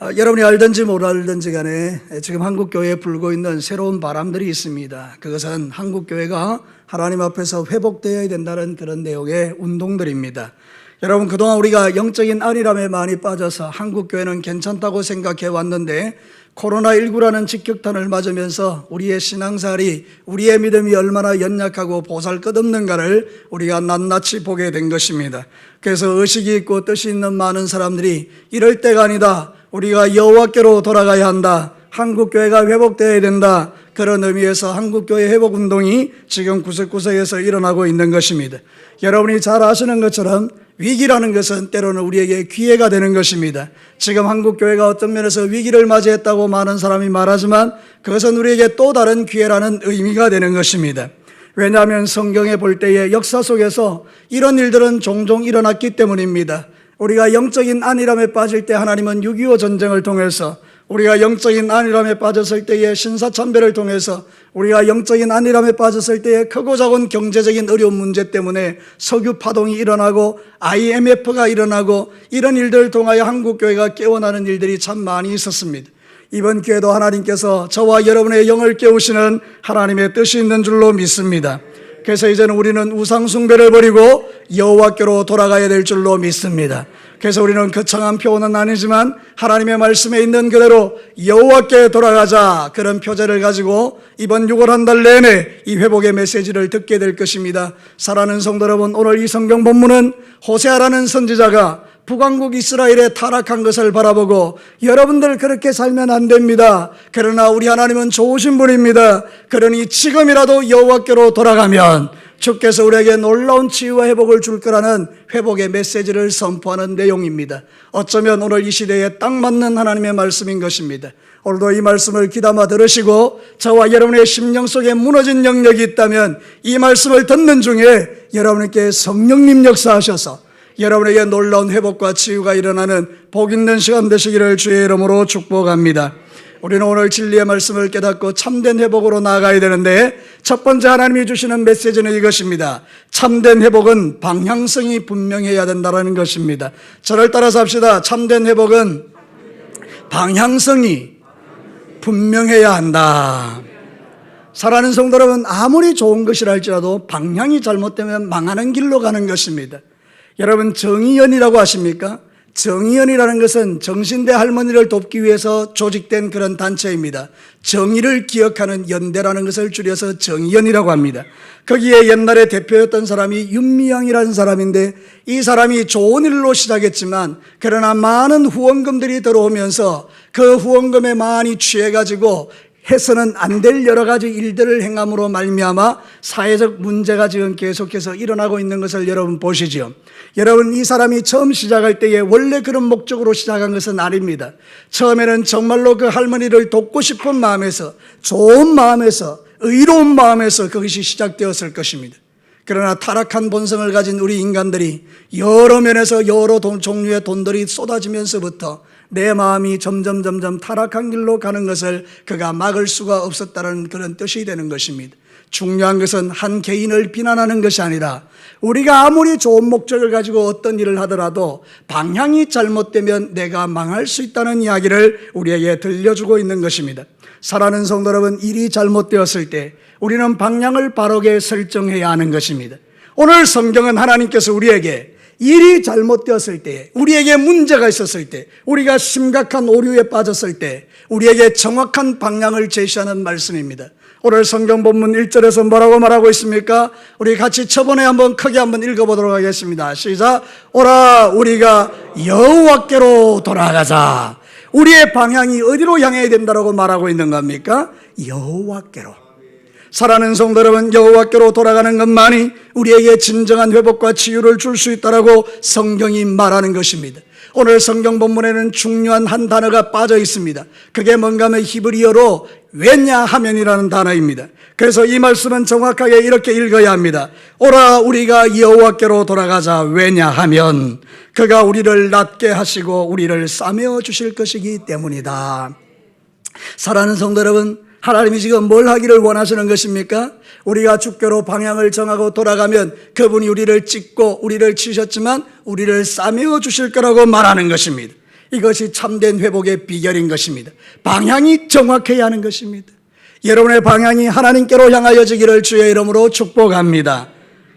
여러분이 알든지 모르든지 간에 지금 한국교회에 불고 있는 새로운 바람들이 있습니다. 그것은 한국교회가 하나님 앞에서 회복되어야 된다는 그런 내용의 운동들입니다. 여러분, 그동안 우리가 영적인 안일함에 많이 빠져서 한국교회는 괜찮다고 생각해 왔는데 코로나19라는 직격탄을 맞으면서 우리의 신앙생활이, 우리의 믿음이 얼마나 연약하고 보잘것없는가를 우리가 낱낱이 보게 된 것입니다. 그래서 의식이 있고 뜻이 있는 많은 사람들이 이럴 때가 아니다, 우리가 여호와께로 돌아가야 한다, 한국교회가 회복되어야 된다, 그런 의미에서 한국교회 회복운동이 지금 구석구석에서 일어나고 있는 것입니다. 여러분이 잘 아시는 것처럼 위기라는 것은 때로는 우리에게 기회가 되는 것입니다. 지금 한국교회가 어떤 면에서 위기를 맞이했다고 많은 사람이 말하지만 그것은 우리에게 또 다른 기회라는 의미가 되는 것입니다. 왜냐하면 성경에 볼 때의 역사 속에서 이런 일들은 종종 일어났기 때문입니다. 우리가 영적인 안일함에 빠질 때 하나님은 6.25 전쟁을 통해서, 우리가 영적인 안일함에 빠졌을 때의 신사참배를 통해서, 우리가 영적인 안일함에 빠졌을 때의 크고 작은 경제적인 어려운 문제 때문에 석유 파동이 일어나고 IMF가 일어나고 이런 일들을 통하여 한국교회가 깨어나는 일들이 참 많이 있었습니다. 이번 기회도 하나님께서 저와 여러분의 영을 깨우시는 하나님의 뜻이 있는 줄로 믿습니다. 그래서 이제는 우리는 우상 숭배를 버리고 여호와께로 돌아가야 될 줄로 믿습니다. 그래서 우리는 거창한 표현은 아니지만 하나님의 말씀에 있는 그대로 여호와께 돌아가자, 그런 표제를 가지고 이번 6월 한 달 내내 이 회복의 메시지를 듣게 될 것입니다. 사랑하는 성도 여러분, 오늘 이 성경 본문은 호세아라는 선지자가 북왕국 이스라엘에 타락한 것을 바라보고 여러분들 그렇게 살면 안 됩니다, 그러나 우리 하나님은 좋으신 분입니다, 그러니 지금이라도 여호와께로 돌아가면 주께서 우리에게 놀라운 치유와 회복을 줄 거라는 회복의 메시지를 선포하는 내용입니다. 어쩌면 오늘 이 시대에 딱 맞는 하나님의 말씀인 것입니다. 오늘도 이 말씀을 귀담아 들으시고 저와 여러분의 심령 속에 무너진 영역이 있다면 이 말씀을 듣는 중에 여러분께 성령님 역사하셔서 여러분에게 놀라운 회복과 치유가 일어나는 복 있는 시간 되시기를 주의 이름으로 축복합니다. 우리는 오늘 진리의 말씀을 깨닫고 참된 회복으로 나아가야 되는데 첫 번째 하나님이 주시는 메시지는 이것입니다. 참된 회복은 방향성이 분명해야 된다는 것입니다. 저를 따라서 합시다. 참된 회복은 방향성이 분명해야 한다. 사랑하는 성도 여러분, 아무리 좋은 것이라 할지라도 방향이 잘못되면 망하는 길로 가는 것입니다. 여러분, 정의연이라고 아십니까? 정의연이라는 것은 정신대 할머니를 돕기 위해서 조직된 그런 단체입니다. 정의를 기억하는 연대라는 것을 줄여서 정의연이라고 합니다. 거기에 옛날에 대표였던 사람이 윤미향이라는 사람인데 이 사람이 좋은 일로 시작했지만 그러나 많은 후원금들이 들어오면서 그 후원금에 많이 취해가지고 해서는 안 될 여러 가지 일들을 행함으로 말미암아 사회적 문제가 지금 계속해서 일어나고 있는 것을 여러분 보시죠. 여러분, 이 사람이 처음 시작할 때에 원래 그런 목적으로 시작한 것은 아닙니다. 처음에는 정말로 그 할머니를 돕고 싶은 마음에서, 좋은 마음에서, 의로운 마음에서 그것이 시작되었을 것입니다. 그러나 타락한 본성을 가진 우리 인간들이 여러 면에서 여러 종류의 돈들이 쏟아지면서부터 내 마음이 점점 타락한 길로 가는 것을 그가 막을 수가 없었다는 그런 뜻이 되는 것입니다. 중요한 것은 한 개인을 비난하는 것이 아니라 우리가 아무리 좋은 목적을 가지고 어떤 일을 하더라도 방향이 잘못되면 내가 망할 수 있다는 이야기를 우리에게 들려주고 있는 것입니다. 사랑하는 성도 여러분, 일이 잘못되었을 때 우리는 방향을 바르게 설정해야 하는 것입니다. 오늘 성경은 하나님께서 우리에게 일이 잘못되었을 때, 우리에게 문제가 있었을 때, 우리가 심각한 오류에 빠졌을 때 우리에게 정확한 방향을 제시하는 말씀입니다. 오늘 성경 본문 1절에서 뭐라고 말하고 있습니까? 우리 같이 저번에 한번 크게 한번 읽어보도록 하겠습니다. 시작. 오라, 우리가 여호와께로 돌아가자. 우리의 방향이 어디로 향해야 된다고 말하고 있는 겁니까? 여호와께로. 사랑하는 성도 여러분, 여호와께로 돌아가는 것만이 우리에게 진정한 회복과 치유를 줄 수 있다라고 성경이 말하는 것입니다. 오늘 성경 본문에는 중요한 한 단어가 빠져 있습니다. 그게 뭔가 하면 히브리어로 왜냐하면이라는 단어입니다. 그래서 이 말씀은 정확하게 이렇게 읽어야 합니다. 오라, 우리가 여호와께로 돌아가자. 왜냐하면 그가 우리를 낫게 하시고 우리를 싸매어 주실 것이기 때문이다. 사랑하는 성도 여러분, 하나님이 지금 뭘 하기를 원하시는 것입니까? 우리가 주께로 방향을 정하고 돌아가면 그분이 우리를 찢고 우리를 치셨지만 우리를 싸매어 주실 거라고 말하는 것입니다. 이것이 참된 회복의 비결인 것입니다. 방향이 정확해야 하는 것입니다. 여러분의 방향이 하나님께로 향하여지기를 주의 이름으로 축복합니다.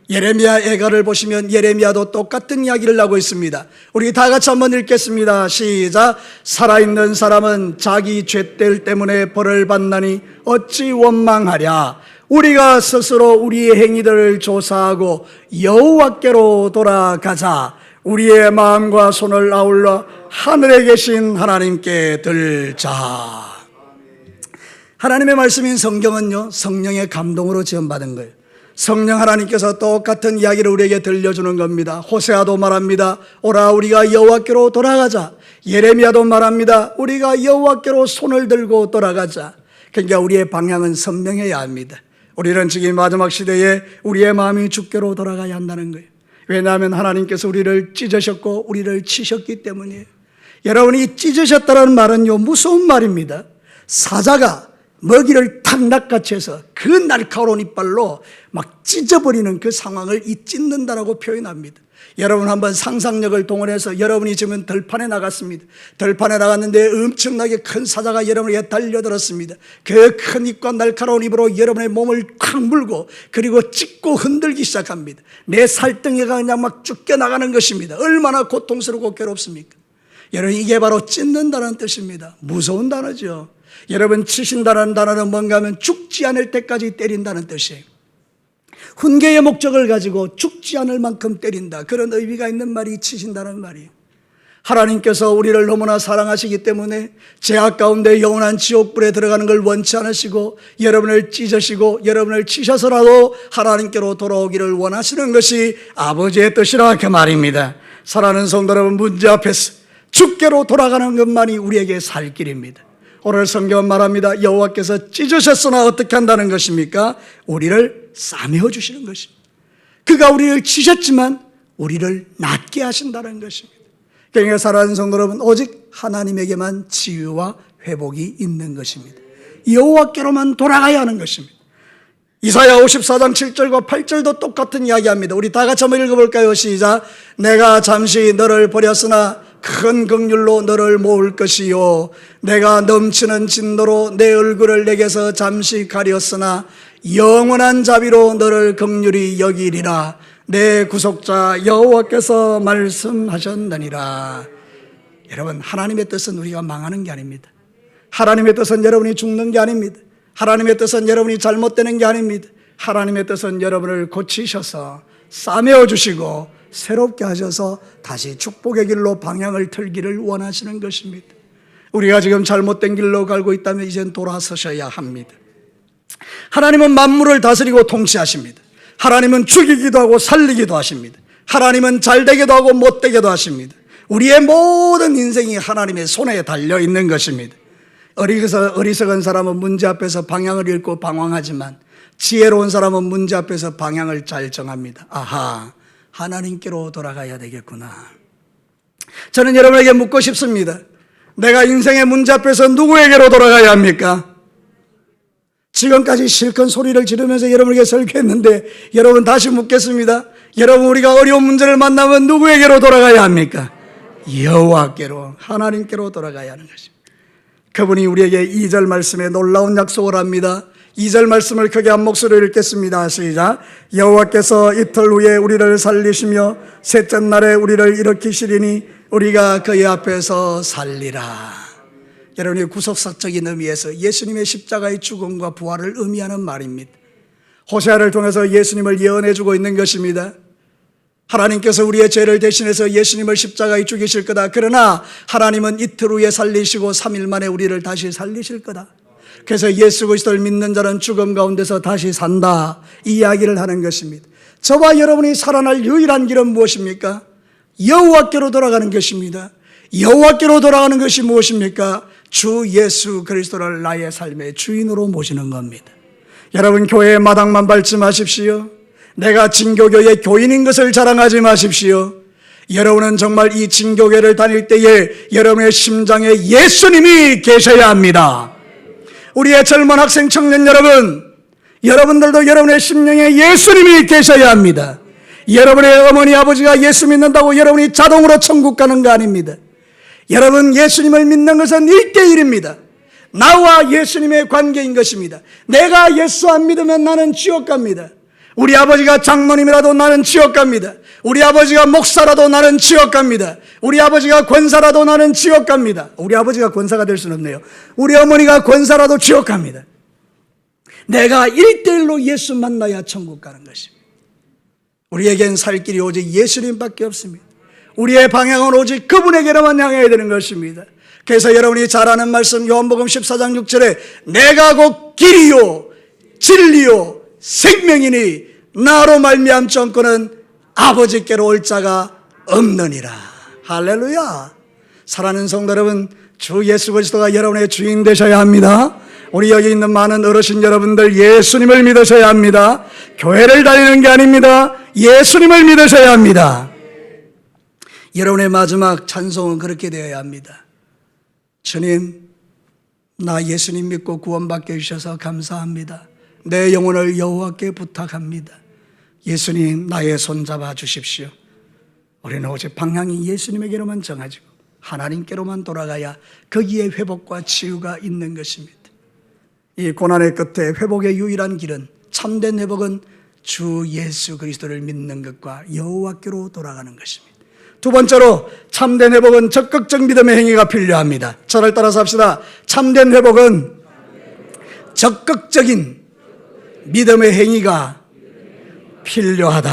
예레미야 애가를 보시면 예레미야도 똑같은 이야기를 하고 있습니다. 우리 다 같이 한번 읽겠습니다. 시작. 살아있는 사람은 자기 죄들 때문에 벌을 받나니 어찌 원망하랴. 우리가 스스로 우리의 행위들을 조사하고 여호와께로 돌아가자. 우리의 마음과 손을 아울러 하늘에 계신 하나님께 들자. 하나님의 말씀인 성경은요, 성령의 감동으로 지원받은 거예요. 성령 하나님께서 똑같은 이야기를 우리에게 들려주는 겁니다. 호세아도 말합니다. 오라 우리가 여호와께로 돌아가자. 예레미야도 말합니다. 우리가 여호와께로 손을 들고 돌아가자. 그러니까 우리의 방향은 선명해야 합니다. 우리는 지금 마지막 시대에 우리의 마음이 주께로 돌아가야 한다는 거예요. 왜냐하면 하나님께서 우리를 찢으셨고 우리를 치셨기 때문이에요. 여러분이 찢으셨다는 말은요, 무서운 말입니다. 사자가 먹이를 탁 낚아채서 그 날카로운 이빨로 막 찢어버리는 그 상황을 이 찢는다라고 표현합니다. 여러분 한번 상상력을 동원해서 여러분이 지금 들판에 나갔습니다. 들판에 나갔는데 엄청나게 큰 사자가 여러분에게 달려들었습니다. 그 큰 입과 날카로운 입으로 여러분의 몸을 콱 물고 그리고 찢고 흔들기 시작합니다. 내 살덩이가 그냥 막 쫓겨나가는 것입니다. 얼마나 고통스럽고 괴롭습니까? 여러분 이게 바로 찢는다는 뜻입니다. 무서운 단어죠. 여러분 치신다는 단어는 뭔가 하면 죽지 않을 때까지 때린다는 뜻이에요. 훈계의 목적을 가지고 죽지 않을 만큼 때린다, 그런 의미가 있는 말이 치신다는 말이에요. 하나님께서 우리를 너무나 사랑하시기 때문에 죄악 가운데 영원한 지옥불에 들어가는 걸 원치 않으시고 여러분을 찢으시고 여러분을 치셔서라도 하나님께로 돌아오기를 원하시는 것이 아버지의 뜻이라 그 말입니다. 사랑하는 성도 여러분, 문제 앞에서 주께로 돌아가는 것만이 우리에게 살 길입니다. 오늘 성경은 말합니다. 여호와께서 찢으셨으나 어떻게 한다는 것입니까? 우리를 싸매어 주시는 것입니다. 그가 우리를 치셨지만 우리를 낫게 하신다는 것입니다. 그러니까 사랑하는 성도 여러분, 오직 하나님에게만 치유와 회복이 있는 것입니다. 여호와께로만 돌아가야 하는 것입니다. 이사야 54장 7절과 8절도 똑같은 이야기합니다. 우리 다 같이 한번 읽어볼까요? 시작. 내가 잠시 너를 버렸으나 큰 긍휼로 너를 모을 것이요 내가 넘치는 진노로 내 얼굴을 내게서 잠시 가렸으나 영원한 자비로 너를 긍휼히 여기리라. 내 구속자 여호와께서 말씀하셨느니라. 여러분, 하나님의 뜻은 우리가 망하는 게 아닙니다. 하나님의 뜻은 여러분이 죽는 게 아닙니다. 하나님의 뜻은 여러분이 잘못되는 게 아닙니다. 하나님의 뜻은 여러분을 고치셔서 싸매어 주시고 새롭게 하셔서 다시 축복의 길로 방향을 틀기를 원하시는 것입니다. 우리가 지금 잘못된 길로 가고 있다면 이젠 돌아서셔야 합니다. 하나님은 만물을 다스리고 통치하십니다. 하나님은 죽이기도 하고 살리기도 하십니다. 하나님은 잘되게도 하고 못되게도 하십니다. 우리의 모든 인생이 하나님의 손에 달려있는 것입니다. 어리석은 사람은 문제 앞에서 방향을 잃고 방황하지만 지혜로운 사람은 문제 앞에서 방향을 잘 정합니다. 아하, 하나님께로 돌아가야 되겠구나. 저는 여러분에게 묻고 싶습니다. 내가 인생의 문제 앞에서 누구에게로 돌아가야 합니까? 지금까지 실컷 소리를 지르면서 여러분에게 설교했는데 여러분 다시 묻겠습니다. 여러분, 우리가 어려운 문제를 만나면 누구에게로 돌아가야 합니까? 여호와께로, 하나님께로 돌아가야 하는 것입니다. 그분이 우리에게 2절 말씀에 놀라운 약속을 합니다. 2절 말씀을 크게 한 목소리로 읽겠습니다. 시작. 여호와께서 이틀 후에 우리를 살리시며 셋째 날에 우리를 일으키시리니 우리가 그의 앞에서 살리라. 여러분이 구속사적인 의미에서 예수님의 십자가의 죽음과 부활을 의미하는 말입니다. 호세아를 통해서 예수님을 예언해 주고 있는 것입니다. 하나님께서 우리의 죄를 대신해서 예수님을 십자가에 죽이실 거다. 그러나 하나님은 이틀 후에 살리시고 3일 만에 우리를 다시 살리실 거다. 그래서 예수 그리스도를 믿는 자는 죽음 가운데서 다시 산다, 이 이야기를 하는 것입니다. 저와 여러분이 살아날 유일한 길은 무엇입니까? 여호와께로 돌아가는 것입니다. 여호와께로 돌아가는 것이 무엇입니까? 주 예수 그리스도를 나의 삶의 주인으로 모시는 겁니다. 여러분, 교회의 마당만 밟지 마십시오. 내가 진교교의 교인인 것을 자랑하지 마십시오. 여러분은 정말 이 진교교를 다닐 때에 여러분의 심장에 예수님이 계셔야 합니다. 우리의 젊은 학생 청년 여러분, 여러분들도 여러분의 심령에 예수님이 계셔야 합니다. 여러분의 어머니 아버지가 예수 믿는다고 여러분이 자동으로 천국 가는 거 아닙니다. 여러분, 예수님을 믿는 것은 1대1입니다. 나와 예수님의 관계인 것입니다. 내가 예수 안 믿으면 나는 지옥 갑니다. 우리 아버지가 장로님이라도 나는 지옥 갑니다. 우리 아버지가 목사라도 나는 지옥 갑니다. 우리 아버지가 권사라도 나는 지옥 갑니다. 우리 아버지가 권사가 될 수는 없네요. 우리 어머니가 권사라도 지옥 갑니다. 내가 1대1로 예수 만나야 천국 가는 것입니다. 우리에겐 살 길이 오직 예수님밖에 없습니다. 우리의 방향은 오직 그분에게로만 향해야 되는 것입니다. 그래서 여러분이 잘 아는 말씀 요한복음 14장 6절에 내가 곧 길이요 진리요 생명이니 나로 말미암지 않고는 아버지께로 올 자가 없느니라. 할렐루야. 사랑하는 성도 여러분, 주 예수 그리스도가 여러분의 주인 되셔야 합니다. 우리 여기 있는 많은 어르신 여러분들, 예수님을 믿으셔야 합니다. 교회를 다니는 게 아닙니다. 예수님을 믿으셔야 합니다. 여러분의 마지막 찬송은 그렇게 되어야 합니다. 주님, 나 예수님 믿고 구원받게 해주셔서 감사합니다. 내 영혼을 여호와께 부탁합니다. 예수님, 나의 손 잡아 주십시오. 우리는 오직 방향이 예수님에게로만 정하지고 하나님께로만 돌아가야 거기에 회복과 치유가 있는 것입니다. 이 고난의 끝에 회복의 유일한 길은, 참된 회복은 주 예수 그리스도를 믿는 것과 여호와께로 돌아가는 것입니다. 두 번째로, 참된 회복은 적극적 믿음의 행위가 필요합니다. 저를 따라서 합시다. 참된 회복은 적극적인 믿음의 행위가 필요하다.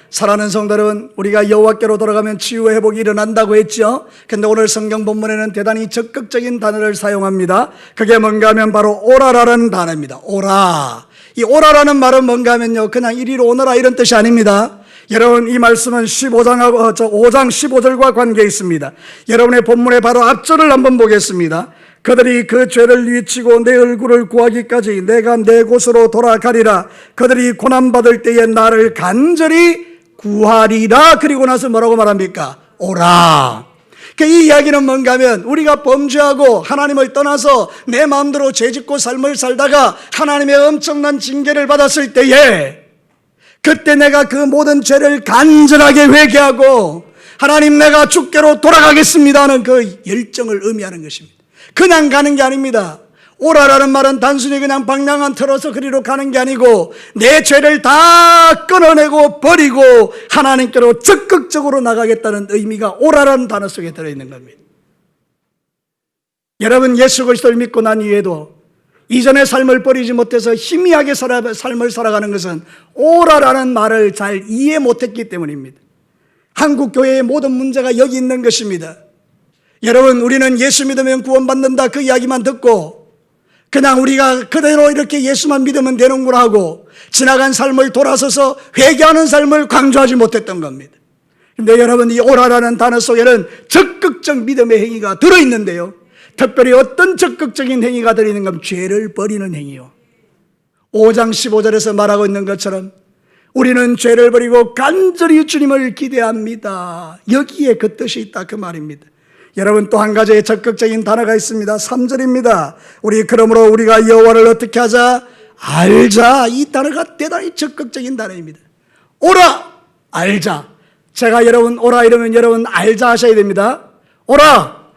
사랑하는 성도 여러분, 우리가 여호와께로 돌아가면 치유와 회복이 일어난다고 했죠. 그런데 오늘 성경 본문에는 대단히 적극적인 단어를 사용합니다. 그게 뭔가 하면 바로 오라라는 단어입니다. 오라. 이 오라라는 말은 뭔가 하면요, 그냥 이리로 오너라 이런 뜻이 아닙니다. 여러분, 이 말씀은 5장 15절과 관계 있습니다. 여러분의 본문의 바로 앞절을 한번 보겠습니다. 그들이 그 죄를 위치고 내 얼굴을 구하기까지 내가 내 곳으로 돌아가리라. 그들이 고난받을 때에 나를 간절히 구하리라. 그리고 나서 뭐라고 말합니까? 오라. 이 이야기는 뭔가 하면, 우리가 범죄하고 하나님을 떠나서 내 마음대로 죄짓고 삶을 살다가 하나님의 엄청난 징계를 받았을 때에, 그때 내가 그 모든 죄를 간절하게 회개하고 하나님, 내가 주께로 돌아가겠습니다 하는 그 열정을 의미하는 것입니다. 그냥 가는 게 아닙니다. 오라라는 말은 단순히 그냥 방향만 틀어서 그리로 가는 게 아니고, 내 죄를 다 끊어내고 버리고 하나님께로 적극적으로 나가겠다는 의미가 오라라는 단어 속에 들어있는 겁니다. 여러분, 예수 그리스도를 믿고 난 이후에도 이전의 삶을 버리지 못해서 희미하게 삶을 살아가는 것은 오라라는 말을 잘 이해 못했기 때문입니다. 한국 교회의 모든 문제가 여기 있는 것입니다. 여러분, 우리는 예수 믿으면 구원받는다 그 이야기만 듣고 그냥 우리가 그대로 이렇게 예수만 믿으면 되는구나 하고 지나간 삶을 돌아서서 회개하는 삶을 강조하지 못했던 겁니다. 그런데 여러분, 이 오라라는 단어 속에는 적극적 믿음의 행위가 들어있는데요, 특별히 어떤 적극적인 행위가 들어있는 건 죄를 버리는 행위요. 5장 15절에서 말하고 있는 것처럼 우리는 죄를 버리고 간절히 주님을 기대합니다. 여기에 그 뜻이 있다 그 말입니다. 여러분, 또 한 가지의 적극적인 단어가 있습니다. 3절입니다. 그러므로 우리가 여호와를 어떻게 하자? 알자. 이 단어가 대단히 적극적인 단어입니다. 오라, 알자. 제가 여러분 오라 이러면 여러분 알자 하셔야 됩니다. 오라,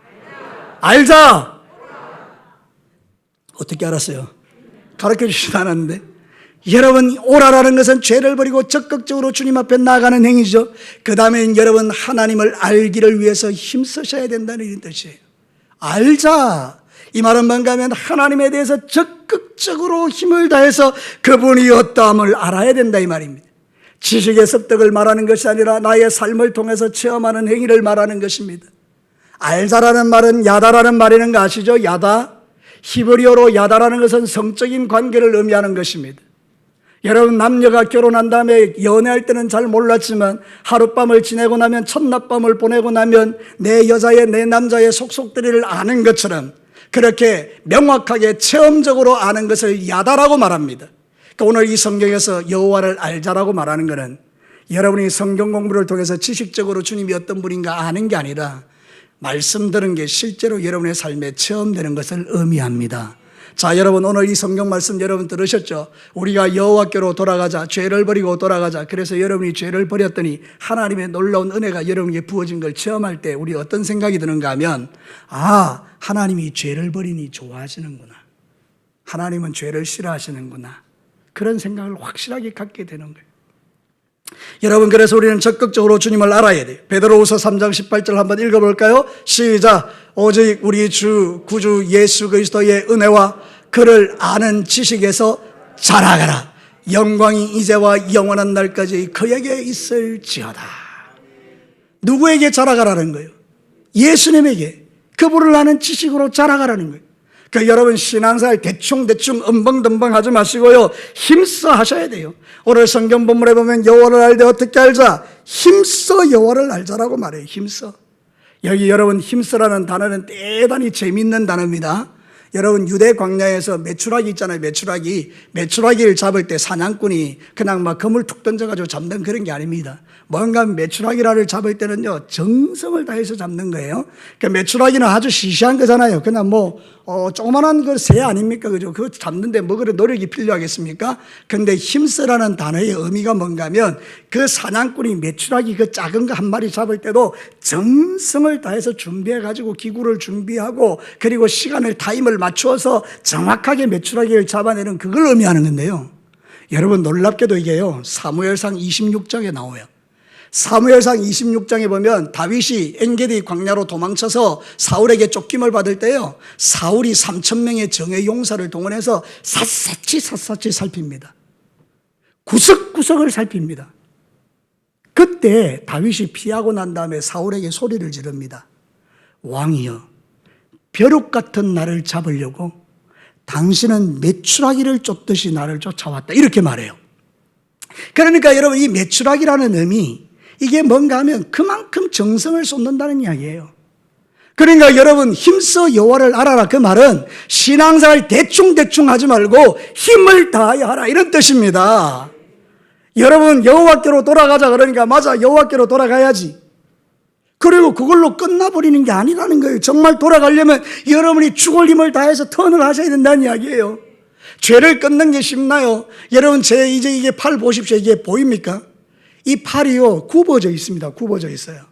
알자. 어떻게 알았어요? 가르쳐 주시지 않았는데. 여러분, 오라라는 것은 죄를 버리고 적극적으로 주님 앞에 나아가는 행위죠. 그 다음에 여러분, 하나님을 알기를 위해서 힘쓰셔야 된다는 이런 뜻이에요. 알자. 이 말은 뭔가 하면 하나님에 대해서 적극적으로 힘을 다해서 그분이 어떠함을 알아야 된다 이 말입니다. 지식의 습득을 말하는 것이 아니라 나의 삶을 통해서 체험하는 행위를 말하는 것입니다. 알자라는 말은 야다라는 말이는 거 아시죠? 야다. 히브리어로 야다라는 것은 성적인 관계를 의미하는 것입니다. 여러분, 남녀가 결혼한 다음에 연애할 때는 잘 몰랐지만 하룻밤을 지내고 나면, 첫낮밤을 보내고 나면 내 여자의 내 남자의 속속들이를 아는 것처럼 그렇게 명확하게 체험적으로 아는 것을 야다라고 말합니다. 그러니까 오늘 이 성경에서 여호와를 알자라고 말하는 것은 여러분이 성경 공부를 통해서 지식적으로 주님이 어떤 분인가 아는 게 아니라 말씀 들은 게 실제로 여러분의 삶에 체험되는 것을 의미합니다. 자, 여러분 오늘 이 성경 말씀 여러분 들으셨죠? 우리가 여호와께로 돌아가자, 죄를 버리고 돌아가자. 그래서 여러분이 죄를 버렸더니 하나님의 놀라운 은혜가 여러분에게 부어진 걸 체험할 때 우리 어떤 생각이 드는가 하면, 아, 하나님이 죄를 버리니 좋아하시는구나, 하나님은 죄를 싫어하시는구나, 그런 생각을 확실하게 갖게 되는 거예요. 여러분, 그래서 우리는 적극적으로 주님을 알아야 돼요. 베드로후서 3장 18절 한번 읽어볼까요? 시작. 오직 우리 주 구주 예수 그리스도의 은혜와 그를 아는 지식에서 자라가라. 영광이 이제와 영원한 날까지 그에게 있을지어다. 누구에게 자라가라는 거예요? 예수님에게. 그분을 아는 지식으로 자라가라는 거예요. 그 여러분 신앙생활 대충 엄벙덤벙 하지 마시고요, 힘써 하셔야 돼요. 오늘 성경 본문에 보면 여호와를 알되 어떻게 알자? 힘써 여호와를 알자라고 말해요. 힘써. 여기 여러분 힘써라는 단어는 대단히 재미있는 단어입니다. 여러분 유대 광야에서 메추라기 있잖아요. 메추라기를 잡을 때 사냥꾼이 그냥 막 검을 툭 던져가지고 잡는 그런 게 아닙니다. 뭔가 메추라기를 잡을 때는요 정성을 다해서 잡는 거예요. 그 메추라기는 아주 시시한 거잖아요. 그냥 뭐 조그만한 그 새 아닙니까, 그죠? 그거 잡는데 뭐 그런 노력이 필요하겠습니까? 근데 힘쓰라는 단어의 의미가 뭔가면 그 사냥꾼이 메추라기 그 작은 거 한 마리 잡을 때도 정성을 다해서 준비해가지고 기구를 준비하고 그리고 시간을 타임을 맞추어서 정확하게 메추라기를 잡아내는 그걸 의미하는 건데요. 여러분 놀랍게도 이게요 사무엘상 26장에 나와요. 사무엘상 26장에 보면 다윗이 엔게디 광야로 도망쳐서 사울에게 쫓김을 받을 때요 사울이 3,000명의 정예 용사를 동원해서 샅샅이 살핍니다. 구석구석을 살핍니다. 그때 다윗이 피하고 난 다음에 사울에게 소리를 지릅니다. 왕이여, 벼룩 같은 나를 잡으려고 당신은 메추라기를 쫓듯이 나를 쫓아왔다, 이렇게 말해요. 그러니까 여러분 이 메추라기라는 의미, 이게 뭔가 하면 그만큼 정성을 쏟는다는 이야기예요. 그러니까 여러분 힘써 여호와를 알아라, 그 말은 신앙생활 대충 하지 말고 힘을 다하여 하라, 이런 뜻입니다. 여러분 여호와께로 돌아가자 그러니까 맞아, 여호와께로 돌아가야지. 그리고 그걸로 끝나버리는 게 아니라는 거예요. 정말 돌아가려면 여러분이 죽을 힘을 다해서 턴을 하셔야 된다는 이야기예요. 죄를 끊는 게 쉽나요? 여러분 이제 이게 팔 보십시오. 이게 보입니까? 이 팔이요 굽어져 있습니다. 굽어져 있어요.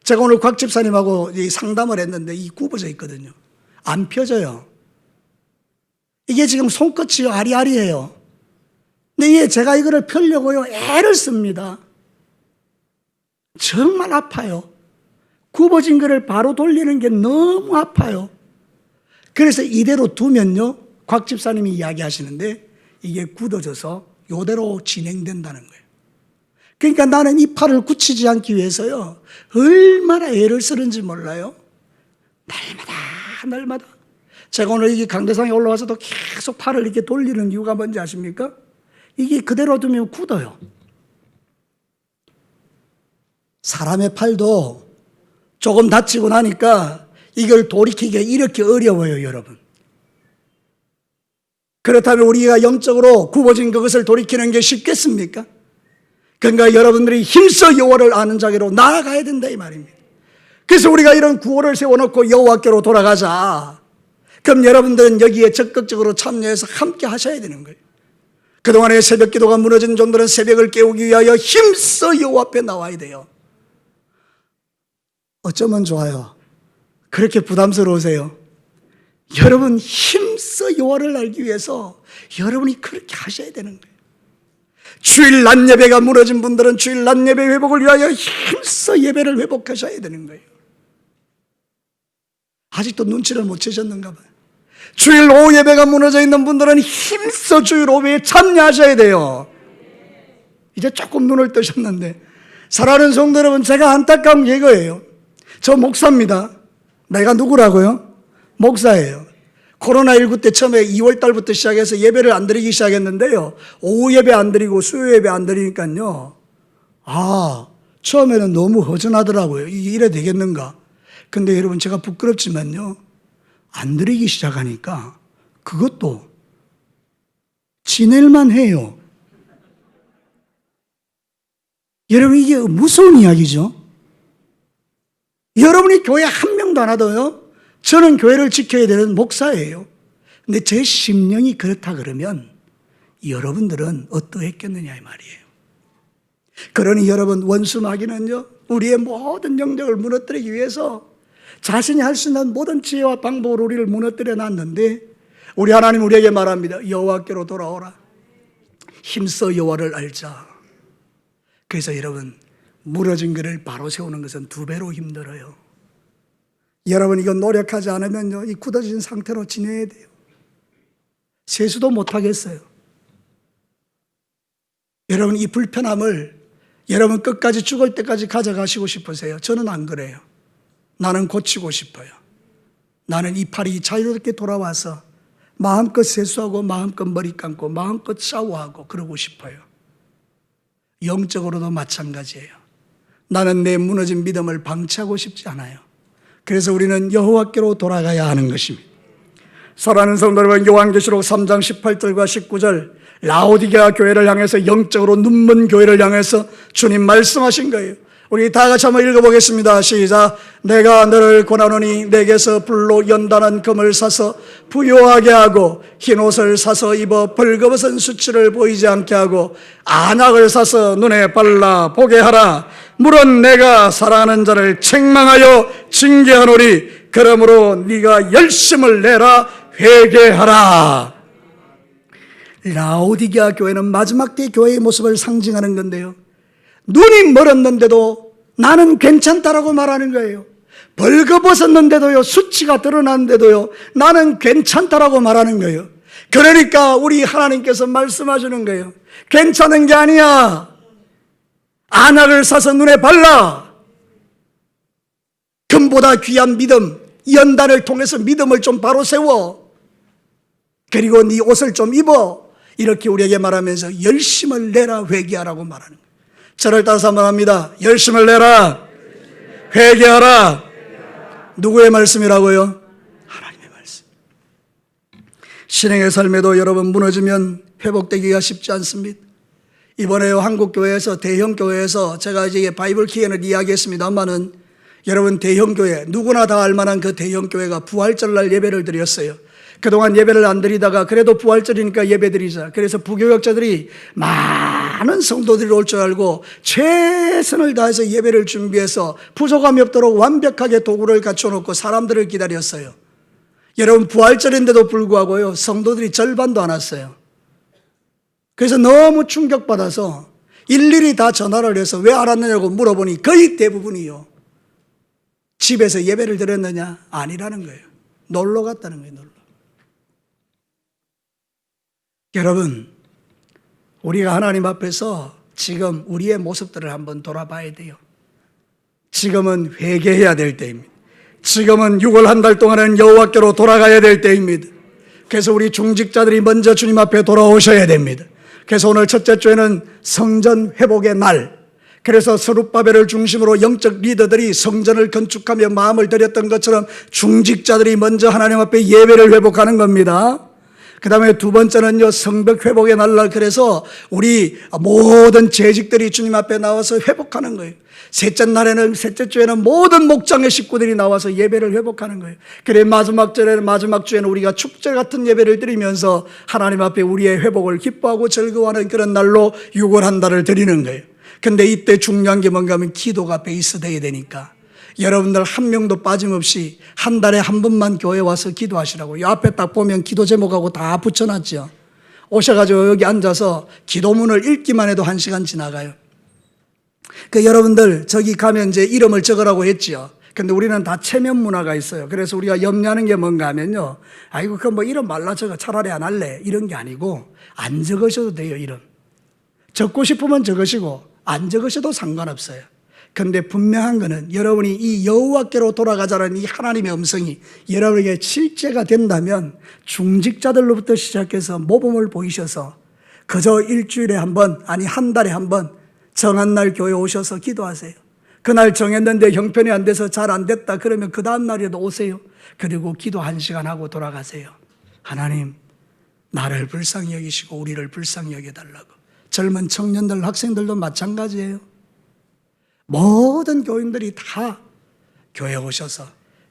제가 오늘 곽 집사님하고 상담을 했는데 이 굽어져 있거든요. 안 펴져요. 이게 지금 손끝이 아리아리해요. 근데 제가 이거를 펴려고요 애를 씁니다. 정말 아파요. 굽어진 거를 바로 돌리는 게 너무 아파요. 그래서 이대로 두면요 곽 집사님이 이야기하시는데 이게 굳어져서 이대로 진행된다는 거예요. 그러니까 나는 이 팔을 굳히지 않기 위해서요 얼마나 애를 쓰는지 몰라요. 날마다. 제가 오늘 이 강대상에 올라와서도 계속 팔을 이렇게 돌리는 이유가 뭔지 아십니까? 이게 그대로 두면 굳어요. 사람의 팔도 조금 다치고 나니까 이걸 돌이키기가 이렇게 어려워요, 여러분. 그렇다면 우리가 영적으로 굽어진 그것을 돌이키는 게 쉽겠습니까? 그러니까 여러분들이 힘써 여호와를 아는 자기로 나아가야 된다, 이 말입니다. 그래서 우리가 이런 구호를 세워놓고 여호와께로 돌아가자. 그럼 여러분들은 여기에 적극적으로 참여해서 함께 하셔야 되는 거예요. 그동안의 새벽 기도가 무너진 종들은 새벽을 깨우기 위하여 힘써 여호와 앞에 나와야 돼요. 어쩌면 좋아요. 그렇게 부담스러우세요? 여러분 힘써 여호와를 알기 위해서 여러분이 그렇게 하셔야 되는 거예요. 주일 낮 예배가 무너진 분들은 주일 낮 예배 회복을 위하여 힘써 예배를 회복하셔야 되는 거예요. 아직도 눈치를 못 채셨는가 봐요. 주일 오후 예배가 무너져 있는 분들은 힘써 주일 오후에 참여하셔야 돼요. 이제 조금 눈을 뜨셨는데, 사랑하는 성도 여러분, 제가 안타까운 게 이거예요. 저 목사입니다. 내가 누구라고요? 목사예요. 코로나19 때 처음에 2월 달부터 시작해서 예배를 안 드리기 시작했는데요, 오후 예배 안 드리고 수요 예배 안 드리니까요, 처음에는 너무 허전하더라고요. 이게 이래 되겠는가? 근데 여러분 제가 부끄럽지만요, 안 드리기 시작하니까 그것도 지낼만 해요. 여러분 이게 무서운 이야기죠. 여러분이 교회 한 명도 안 하도요, 저는 교회를 지켜야 되는 목사예요. 근데 제 심령이 그렇다 그러면 여러분들은 어떠했겠느냐 이 말이에요. 그러니 여러분, 원수 마귀는요, 우리의 모든 영역을 무너뜨리기 위해서 자신이 할 수 있는 모든 지혜와 방법으로 우리를 무너뜨려 놨는데, 우리 하나님 우리에게 말합니다. 여호와께로 돌아오라. 힘써 여호와를 알자. 그래서 여러분, 무너진 것을 바로 세우는 것은 두 배로 힘들어요. 여러분, 이거 노력하지 않으면요, 이 굳어진 상태로 지내야 돼요. 세수도 못하겠어요. 여러분, 이 불편함을 여러분 끝까지 죽을 때까지 가져가시고 싶으세요? 저는 안 그래요. 나는 고치고 싶어요. 나는 이 팔이 자유롭게 돌아와서 마음껏 세수하고 마음껏 머리 감고 마음껏 샤워하고 그러고 싶어요. 영적으로도 마찬가지예요. 나는 내 무너진 믿음을 방치하고 싶지 않아요. 그래서 우리는 여호와께로 돌아가야 하는 것입니다. 사랑하는 성도 여러분, 요한계시록 3장 18절과 19절, 라오디게아 교회를 향해서, 영적으로 눈먼 교회를 향해서 주님 말씀하신 거예요. 우리 다 같이 한번 읽어보겠습니다. 시작. 내가 너를 권하노니 내게서 불로 연단한 금을 사서 부요하게 하고, 흰옷을 사서 입어 벌거벗은 수치를 보이지 않게 하고, 안악을 사서 눈에 발라 보게 하라. 물론 내가 사랑하는 자를 책망하여 징계하노니 그러므로 네가 열심을 내라. 회개하라. 라오디게아 교회는 마지막 때 교회의 모습을 상징하는 건데요, 눈이 멀었는데도 나는 괜찮다라고 말하는 거예요. 벌거벗었는데도요, 수치가 드러났는데도요, 나는 괜찮다라고 말하는 거예요. 그러니까 우리 하나님께서 말씀하시는 거예요. 괜찮은 게 아니야. 안악을 사서 눈에 발라. 금보다 귀한 믿음, 연단을 통해서 믿음을 좀 바로 세워. 그리고 네 옷을 좀 입어. 이렇게 우리에게 말하면서 열심을 내라, 회개하라고 말하는 거예요. 저를 따라서 말합니다. 열심을 내라, 회개하라. 누구의 말씀이라고요? 하나님의 말씀. 신앙의 삶에도 여러분, 무너지면 회복되기가 쉽지 않습니다. 이번에 한국교회에서, 대형교회에서 제가 이제 바이블 키에는 이야기했습니다만은, 여러분, 대형교회, 누구나 다 알만한 그 대형교회가 부활절날 예배를 드렸어요. 그동안 예배를 안 드리다가 그래도 부활절이니까 예배 드리자. 그래서 부교역자들이 많은 성도들이 올 줄 알고 최선을 다해서 예배를 준비해서 부족함이 없도록 완벽하게 도구를 갖춰놓고 사람들을 기다렸어요. 여러분, 부활절인데도 불구하고요, 성도들이 절반도 안 왔어요. 그래서 너무 충격받아서 일일이 다 전화를 해서 왜 안 왔느냐고 물어보니 거의 대부분이요, 집에서 예배를 드렸느냐? 아니라는 거예요. 놀러 갔다는 거예요, 놀러. 여러분, 우리가 하나님 앞에서 지금 우리의 모습들을 한번 돌아봐야 돼요. 지금은 회개해야 될 때입니다. 지금은 6월 한 달 동안은 여호와께로 돌아가야 될 때입니다. 그래서 우리 중직자들이 먼저 주님 앞에 돌아오셔야 됩니다. 그래서 오늘 첫째 주에는 성전 회복의 날, 그래서 스룹바벨을 중심으로 영적 리더들이 성전을 건축하며 마음을 들였던 것처럼 중직자들이 먼저 하나님 앞에 예배를 회복하는 겁니다. 그 다음에 두 번째는요, 성벽 회복의 날날, 그래서 우리 모든 재직들이 주님 앞에 나와서 회복하는 거예요. 셋째 날에는, 셋째 주에는 모든 목장의 식구들이 나와서 예배를 회복하는 거예요. 그래 마지막 주에는 우리가 축제 같은 예배를 드리면서 하나님 앞에 우리의 회복을 기뻐하고 즐거워하는 그런 날로 6월 한 달을 드리는 거예요. 근데 이때 중요한 게 뭔가 하면 기도가 베이스 돼야 되니까 여러분들 한 명도 빠짐없이 한 달에 한 번만 교회 와서 기도하시라고. 이 앞에 딱 보면 기도 제목하고 다 붙여놨죠. 오셔가지고 여기 앉아서 기도문을 읽기만 해도 1시간 지나가요. 그 여러분들 저기 가면 이제 이름을 적으라고 했지요. 근데 우리는 다 체면 문화가 있어요. 그래서 우리가 염려하는 게 뭔가 하면요, 아이고 그 뭐 이름 말라 적어, 차라리 안 할래, 이런 게 아니고 안 적으셔도 돼요. 이름 적고 싶으면 적으시고 안 적으셔도 상관없어요. 그런데 분명한 것은 여러분이 이 여호와께로 돌아가자는 이 하나님의 음성이 여러분에게 실제가 된다면 중직자들로부터 시작해서 모범을 보이셔서 그저 일주일에 한 번, 아니 한 달에 한 번 정한 날 교회 오셔서 기도하세요. 그날 정했는데 형편이 안 돼서 잘 안 됐다 그러면 그 다음 날에도 오세요. 그리고 기도 1시간 하고 돌아가세요. 하나님, 나를 불쌍히 여기시고 우리를 불쌍히 여겨달라고. 젊은 청년들, 학생들도 마찬가지예요. 모든 교인들이 다 교회 오셔서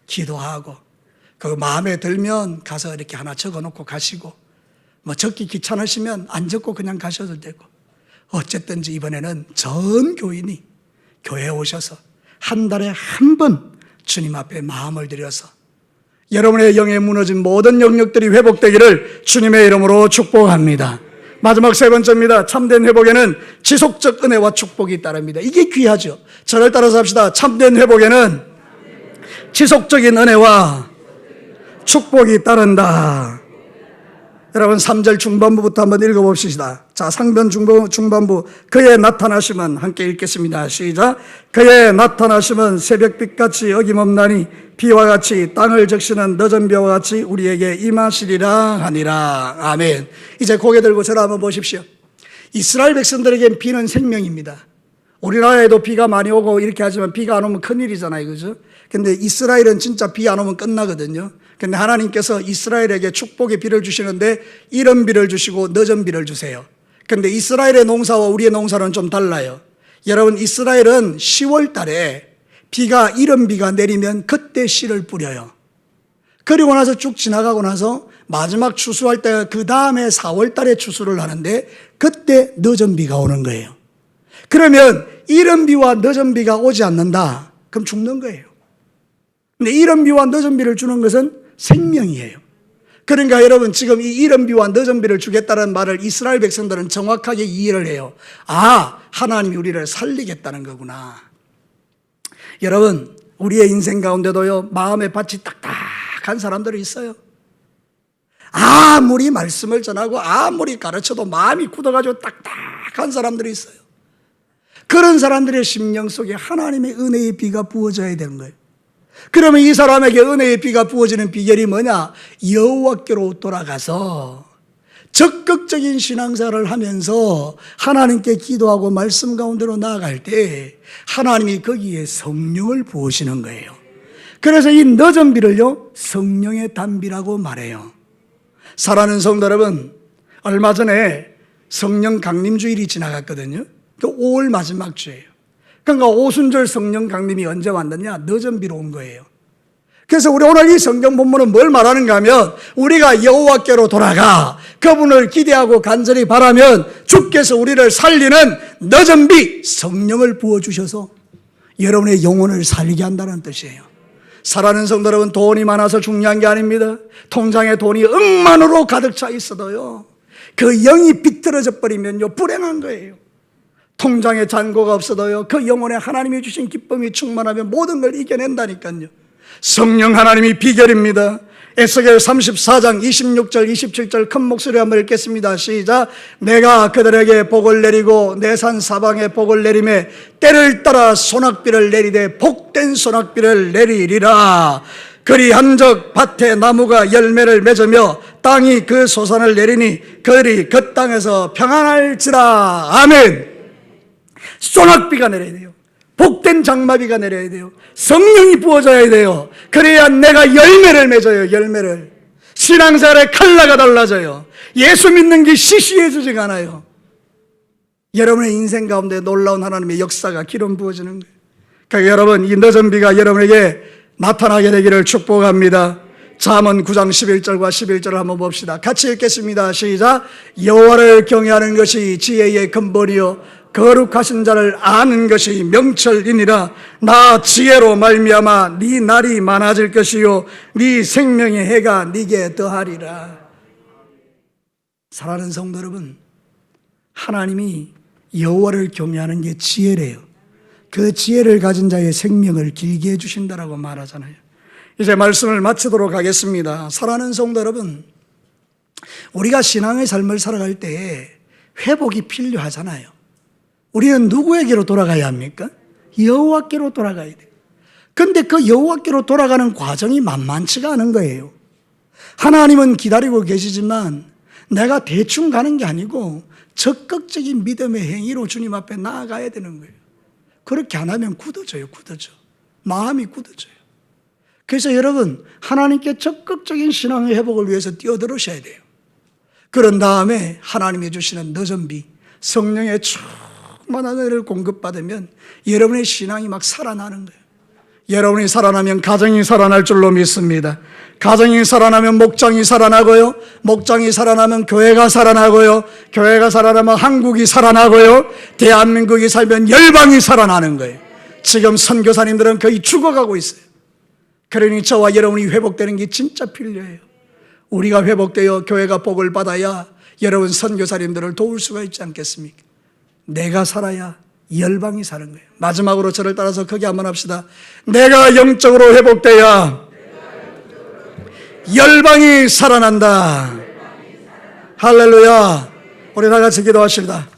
기도하고 그 마음에 들면 가서 이렇게 하나 적어놓고 가시고, 뭐 적기 귀찮으시면 안 적고 그냥 가셔도 되고, 어쨌든지 이번에는 전 교인이 교회에 오셔서 한 달에 한 번 주님 앞에 마음을 들여서 여러분의 영에 무너진 모든 영역들이 회복되기를 주님의 이름으로 축복합니다. 마지막 세 번째입니다. 참된 회복에는 지속적 은혜와 축복이 따릅니다. 이게 귀하죠. 저를 따라서 합시다. 참된 회복에는 지속적인 은혜와 축복이 따른다. 여러분 3절 중반부부터 한번 읽어봅시다. 자, 상변 중반부. 그의 나타나심은, 함께 읽겠습니다. 시작. 그의 나타나심은 새벽빛같이 어김없나니 비와 같이 땅을 적시는 늦은 비와 같이 우리에게 임하시리라 하니라. 아멘. 이제 고개 들고 저를 한번 보십시오. 이스라엘 백성들에겐 비는 생명입니다. 우리나라에도 비가 많이 오고 이렇게 하지만 비가 안 오면 큰일이잖아요, 그죠? 근데 이스라엘은 진짜 비 안 오면 끝나거든요. 근데 하나님께서 이스라엘에게 축복의 비를 주시는데 이른 비를 주시고 늦은 비를 주세요. 근데 이스라엘의 농사와 우리의 농사는 좀 달라요. 여러분, 이스라엘은 10월 달에 비가, 이른 비가 내리면 그때 씨를 뿌려요. 그리고 나서 쭉 지나가고 나서 마지막 추수할 때 그 다음에 4월 달에 추수를 하는데 그때 늦은 비가 오는 거예요. 그러면 이른 비와 늦은 비가 오지 않는다. 그럼 죽는 거예요. 근데 이른 비와 늦은 비를 주는 것은 생명이에요. 그러니까 여러분, 지금 이 이른 비와 늦은 비를 주겠다는 말을 이스라엘 백성들은 정확하게 이해를 해요. 아, 하나님이 우리를 살리겠다는 거구나. 여러분, 우리의 인생 가운데도요, 마음의 밭이 딱딱한 사람들이 있어요. 아무리 말씀을 전하고 아무리 가르쳐도 마음이 굳어가지고 딱딱한 사람들이 있어요. 그런 사람들의 심령 속에 하나님의 은혜의 비가 부어져야 되는 거예요. 그러면 이 사람에게 은혜의 비가 부어지는 비결이 뭐냐? 여호와께로 돌아가서 적극적인 신앙생활을 하면서 하나님께 기도하고 말씀 가운데로 나아갈 때 하나님이 거기에 성령을 부으시는 거예요. 그래서 이 늦은 비를요, 성령의 단비라고 말해요. 사랑하는 성도 여러분, 얼마 전에 성령 강림주일이 지나갔거든요. 그 5월 마지막 주예요. 그러니까 오순절 성령 강림이 언제 왔느냐? 늦은 비로 온 거예요. 그래서 우리 오늘 이 성경 본문은 뭘 말하는가 하면 우리가 여호와께로 돌아가 그분을 기대하고 간절히 바라면 주께서 우리를 살리는 늦은 비, 성령을 부어주셔서 여러분의 영혼을 살리게 한다는 뜻이에요. 사랑하는 성도 여러분, 돈이 많아서 중요한 게 아닙니다. 통장에 돈이 억만으로 가득 차 있어도요, 그 영이 비틀어져 버리면요, 불행한 거예요. 통장에 잔고가 없어도요, 그 영혼에 하나님이 주신 기쁨이 충만하면 모든 걸 이겨낸다니까요. 성령 하나님이 비결입니다. 에스겔 34장 26절 27절 큰 목소리로 한번 읽겠습니다. 시작. 내가 그들에게 복을 내리고 내 산 사방에 복을 내리매 때를 따라 소낙비를 내리되 복된 소낙비를 내리리라. 그리한적 밭에 나무가 열매를 맺으며 땅이 그 소산을 내리니 그들이 그 땅에서 평안할지라. 아멘. 소낙비가 내려야 돼요. 복된 장마비가 내려야 돼요. 성령이 부어져야 돼요. 그래야 내가 열매를 맺어요. 열매를. 신앙생활의 컬러가 달라져요. 예수 믿는 게 시시해지지가 않아요. 여러분의 인생 가운데 놀라운 하나님의 역사가 기름 부어지는 거예요. 그러니까 여러분, 이 늦은 비가 여러분에게 나타나게 되기를 축복합니다. 잠언 9장 11절과 11절을 한번 봅시다. 같이 읽겠습니다. 시작. 여호와를 경외하는 것이 지혜의 근본이요 거룩하신 자를 아는 것이 명철이니라. 나 지혜로 말미암아 네 날이 많아질 것이요 네 생명의 해가 네게 더하리라. 사랑하는 성도 여러분, 하나님이 여호와를 경외하는 게 지혜래요. 그 지혜를 가진 자의 생명을 길게 해주신다라고 말하잖아요. 이제 말씀을 마치도록 하겠습니다. 사랑하는 성도 여러분, 우리가 신앙의 삶을 살아갈 때 회복이 필요하잖아요. 우리는 누구에게로 돌아가야 합니까? 여호와께로 돌아가야 돼요. 그런데 그 여호와께로 돌아가는 과정이 만만치가 않은 거예요. 하나님은 기다리고 계시지만 내가 대충 가는 게 아니고 적극적인 믿음의 행위로 주님 앞에 나아가야 되는 거예요. 그렇게 안 하면 굳어져요. 굳어져. 마음이 굳어져요. 그래서 여러분, 하나님께 적극적인 신앙의 회복을 위해서 뛰어들으셔야 돼요. 그런 다음에 하나님이 주시는 늦은 비, 성령의 충만한 은혜를 공급받으면 여러분의 신앙이 막 살아나는 거예요. 여러분이 살아나면 가정이 살아날 줄로 믿습니다. 가정이 살아나면 목장이 살아나고요. 목장이 살아나면 교회가 살아나고요. 교회가 살아나면 한국이 살아나고요. 대한민국이 살면 열방이 살아나는 거예요. 지금 선교사님들은 거의 죽어가고 있어요. 그러니 저와 여러분이 회복되는 게 진짜 필요해요. 우리가 회복되어 교회가 복을 받아야 여러분 선교사님들을 도울 수가 있지 않겠습니까? 내가 살아야 열방이 사는 거예요. 마지막으로 저를 따라서 크게 한번 합시다. 내가 영적으로 회복돼야 열방이 살아난다. 할렐루야. 우리 다 같이 기도하십니다.